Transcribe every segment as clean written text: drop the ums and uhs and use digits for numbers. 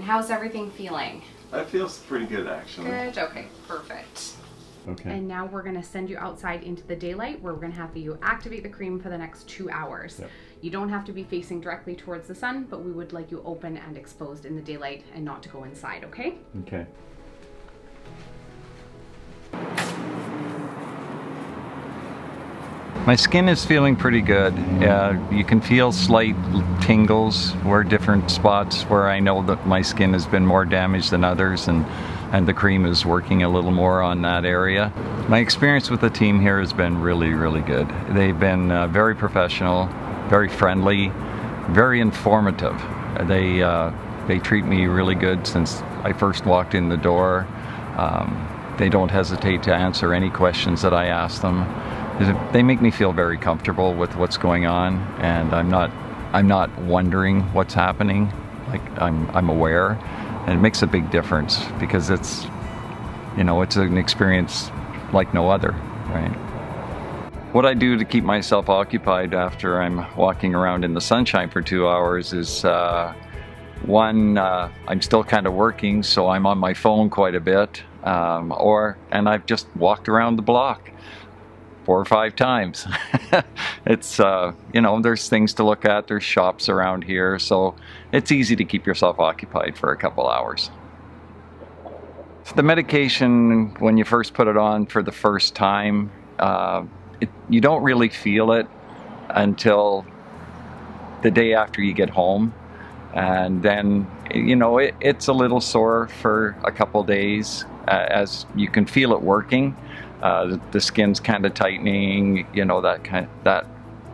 And how's everything feeling? That feels pretty good, actually. Good, okay, perfect. Okay. And now we're gonna send you outside into the daylight where we're gonna have you activate the cream for the next 2 hours. Yep. You don't have to be facing directly towards the sun, but we would like you open and exposed in the daylight and not to go inside, okay? Okay. My skin is feeling pretty good. You can feel slight tingles where different spots where I know that my skin has been more damaged than others, and the cream is working a little more on that area. My experience with the team here has been really, really good. They've been very professional, very friendly, very informative. They treat me really good since I first walked in the door. They don't hesitate to answer any questions that I ask them. They make me feel very comfortable with what's going on, and I'm not wondering what's happening. Like I'm aware, and it makes a big difference because it's an experience like no other, right? What I do to keep myself occupied after I'm walking around in the sunshine for 2 hours is one, I'm still kind of working, so I'm on my phone quite a bit, and I've just walked around the block 4 or 5 times. It's, there's things to look at, there's shops around here, so it's easy to keep yourself occupied for a couple hours. The medication, when you first put it on for the first time, you don't really feel it until the day after you get home. And then, it's a little sore for a couple days as you can feel it working. The skin's kind of tightening, that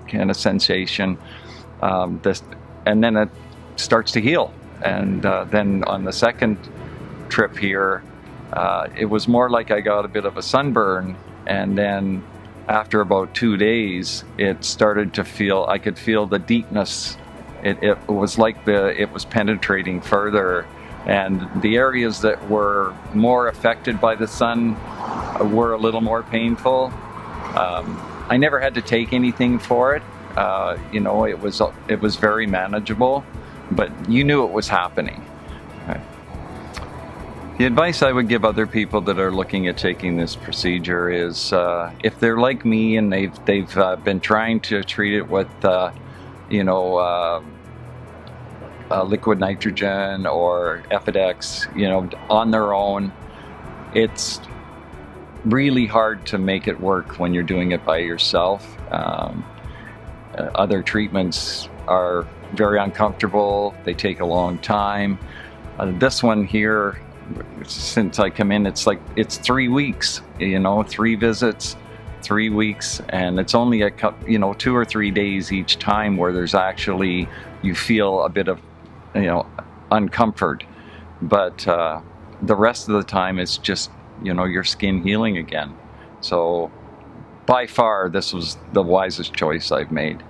kind of sensation. And then it starts to heal. And then on the second trip here, it was more like I got a bit of a sunburn. And then after about 2 days, it started to feel, I could feel the deepness. It was like it was penetrating further. And the areas that were more affected by the sun were a little more painful. I never had to take anything for it. It was very manageable, but you knew it was happening. Okay. The advice I would give other people that are looking at taking this procedure is, if they're like me and they've been trying to treat it with, liquid nitrogen or Epidex, on their own, it's really hard to make it work when you're doing it by yourself. Other treatments are very uncomfortable. They take a long time. This one here, since I come in, it's 3 weeks, 3 visits, 3 weeks, and it's only 2 or 3 days each time where there's actually, you feel a bit of, uncomfort, but the rest of the time it's just, your skin healing again. So by far, this was the wisest choice I've made.